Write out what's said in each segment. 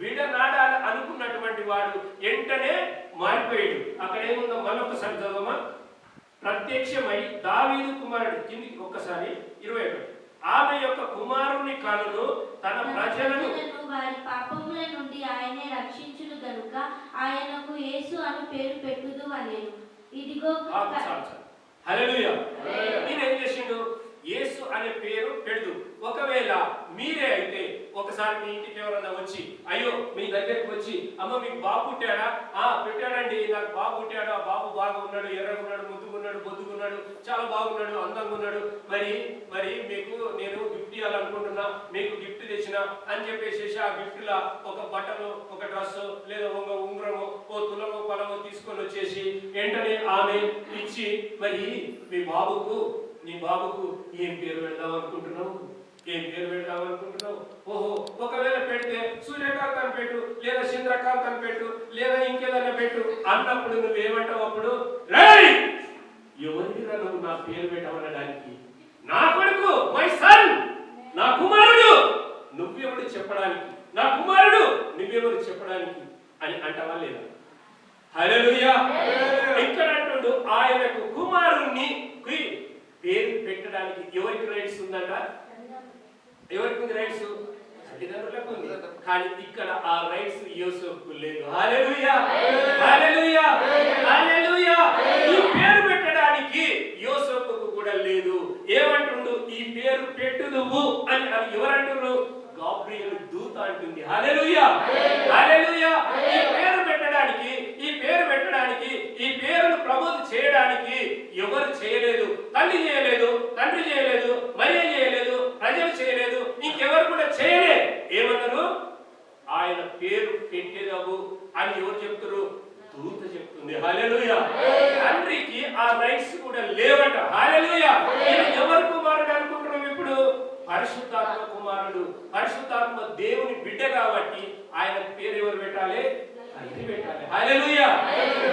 విడనాడాలి అనుకున్నటువంటి వాడు వెంటనే మారిపోయాడు. అక్కడ ఏముందో మరొకసారి చదవమా. ప్రత్యక్షమై దావీదు కుమారుడు, కిందికి ఒక్కసారి 21, ఆమె యొక్క కుమారుని కనులు తన ప్రజలను వారి పాపముల నుండి ఆయనే రక్షించును గనుక ఆయనకు యేసు అని పేరు పెట్టుదు అనేను. ఇదిగో హల్లెలూయా. నేను ఏం చేసిండు? యేసు అనే పేరు పెడదు. ఒకవేళ మీరే అయితే ఒకసారి మీ ఇంటికి ఎవరన్నా వచ్చి, అయ్యో మీ దగ్గరికి వచ్చి, అమ్మ మీకు బాబు పుట్టాడా? పెట్టాడండి, నాకు బాబు పుట్టాడు, ఆ బాబు బాగా ఉన్నాడు, ఎర్రగా ఉన్నాడు, ముద్దుగున్నాడు, బొద్దుగున్నాడు, చాలా బాగున్నాడు, అందంగా ఉన్నాడు, మరి మరి మీకు నేను గిఫ్ట్ ఇవ్వాలనుకుంటున్నా, మీకు గిఫ్ట్ తెచ్చిన అని చెప్పేసి ఆ గిఫ్ట్ లా ఒక బట్టలు, ఒక డ్రెస్, లేదా ఒక ఉంగరము, ఓ తులమో పొలమో తీసుకొని వచ్చేసి వెంటనే ఆమె ఇచ్చి, మరి నీ బాబుకు ఏం పేరు పెడదాం అనుకుంటున్నావు? ఏం పేరు పెడదాం అనుకుంటున్నావు? ఓహో, ఒకవేళ పెడితే సూర్యకాంత్ అని పెట్టు, లేదా చంద్రకాంత్ అని పెట్టు, లేదా ఇంకేదన్నా పెట్టు అన్నప్పుడు నువ్వేమంటావు? అప్పుడు ఎవరిరా నువ్వు నా పేరు పెట్టమనడానికి? నా కొడుకు, మై సన్, నా కుమారుడు, నువ్వెవడు చెప్పడానికి? నా కుమారుడు, నువ్వెవరు చెప్పడానికి అని అంటావా లేదా? హల్లెలూయా. ఇక్కడ అంటుండు ఆయనకు కుమారుణ్ణి పేరు పెట్టడానికి ఎవరికి రైట్స్ ఉందంట? ఎవరికి ఉంది రైట్స్? తల్లిదండ్రులకు ఉంది. కానీ ఇక్కడ ఆ రైట్స్ యోసేపుకు లేదు. హల్లెలూయా, హల్లెలూయా, హల్లెలూయా. ఈ పేరు పెట్టడానికి యోసేపుకు కూడా లేదు. ఏమంటుండు? ఈ పేరు పెట్టుదువు అని ఎవరంటున్నారు? గాబ్రియల్ దూత అంటుంది. హల్లెలూయా, హల్లెలూయా. ఈ పేరు పెట్టడానికి, ఈ పేరును ప్రబోధ చేయడానికి ఎవరు చేయలేదు. తల్లి చేయలేదు, తండ్రి చేయలేదు, మరియ చేయలేదు, ప్రజలు చేయలేదు, ఇంకెవరు కూడా చేయలే. ఏమన్నారు? ఆయన పేరు పెట్టేదవు అని ఎవరు చెప్తారు? దూత చెప్తుంది. హల్లెలూయా. తండ్రికి ఆ రైట్స్ కూడా లేవట. హల్లెలూయా. ఎవరు కుమారుడు అనుకుంటున్నాం ఇప్పుడు? పరిశుద్ధాత్మ కుమారుడు, పరిశుద్ధాత్మ దేవుని బిడ్డ కాబట్టి ఆయన పేరు ఎవరు పెట్టాలి? తండ్రి పెట్టాలి. హల్లెలూయా.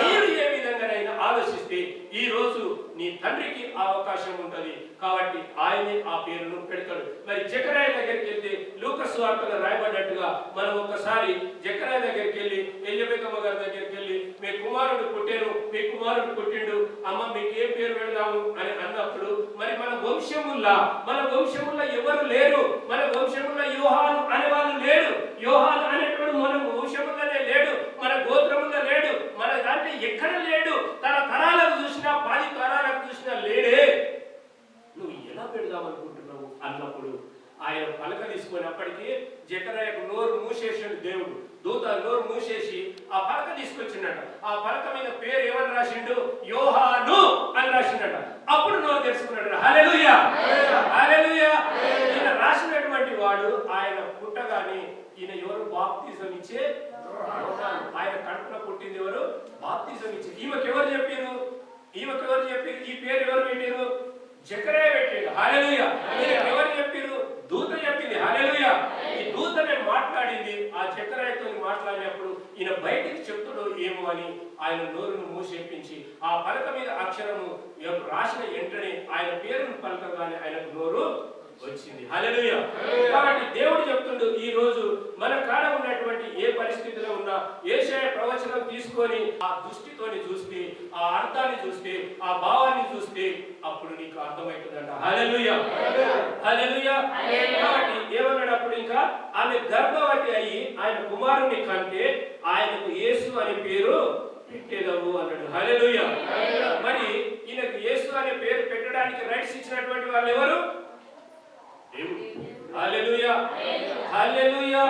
మీరు ఏ విధంగానైనా ఆలోచిస్తే ఈ రోజు నీ తండ్రికి ఆ అవకాశం ఉంటది కాబట్టి ఆయనే ఆ పేరును పెడతాడు. మరి జకర్యా దగ్గరికి వెళ్తే లూకాసు వార్తలో రాయబడినట్టుగా మనం ఒకసారి జకర్యా దగ్గరికి వెళ్ళి, ఎలిజబెతమ్మ గారి దగ్గరికి వెళ్ళి, మీ కుమారుడు పుట్టాను, మీ కుమారుడు పుట్టిండు, అమ్మ మీకు ఏం పేరు పెడదాము అని అన్నప్పుడు మరి మన వంశముల్లో ఎవరు లేరు. మన వంశముల్లో యోహాను అనేవాళ్ళు లేడు. యోహాను అనేటువంటి మన వంశములోనే లేడు, మన గోత్రములో లేడు, మన దాంట్లో ఎక్కడ లేడు. తన తరాలకు చూసినా, 10 తరాలకు చూసినా లేడే. నువ్వు ఎలా పెడదాం అనుకుంటున్నావు అన్నప్పుడు ఆయన పలక తీసుకున్నప్పటికీ జకర్యాకు నోరు మూసేసాడు దేవుడు. దూత నోరు మూసేసి ఆ పలక తీసుకొచ్చిండట. ఆ పలక మీద పేరు ఏమని రాసిండు? యోహాను అని రాసిండట. అప్పుడు నోరు తెలుసుకున్నాడు. హల్లెలూయా, హల్లెలూయా. ఈయన రాసినటువంటి వాడు ఆయన పుట్టగానే ఈయన ఎవరు? బాప్తిజం ఇచ్చే యోహాను. ఆయన కడుపున పుట్టింది ఎవరు? బాప్తిజం ఇచ్చే. ఈమెకు ఎవరు చెప్పారు? ఈ పేరు ఎవరు పెట్టారు? జకర్యా పెట్టాడు. హల్లెలూయా. ఎవరు చెప్పారు? దూత చెప్పింది. హల్లెలూయా. ఈ దూతనే మాట్లాడింది. ఆ జకర్యాతో మాట్లాడినప్పుడు ఈయన బయటికి చెప్తాడో ఏమో అని ఆయన నోరును మూసేపించి ఆ పలక మీద అక్షరము రాసిన వెంటనే ఆయన పేరును పలకగానే ఆయనకు నోరు వచ్చింది. హల్లెలూయా. కాబట్టి దేవుడు చెప్తుండు, ఈ రోజు మన కాడ ఉన్నటువంటి ఏ పరిస్థితిలో ఉన్నా యేషయా ప్రవచనం తీసుకొని ఆ దృష్టితోని చూస్తే, ఆ అర్థాన్ని చూస్తే, ఆ భావాన్ని చూస్తే అప్పుడు నీకు అర్థమవుతుందంట. హల్లెలూయా, హల్లెలూయా. కాబట్టి ఏమన్నాడు అప్పుడు? ఇంకా ఆమె గర్భవతి అయ్యి ఆయన కుమారుని కంటే ఆయనకు యేసు అనే పేరు పెట్టేదవు అన్నాడు. హల్లెలూయా. మరి ఈయనకు యేసు అనే పేరు పెట్టడానికి రైట్స్ ఇచ్చినటువంటి వాళ్ళు ఎవరు? దేవుడు. హల్లెలూయా, హల్లెలూయా.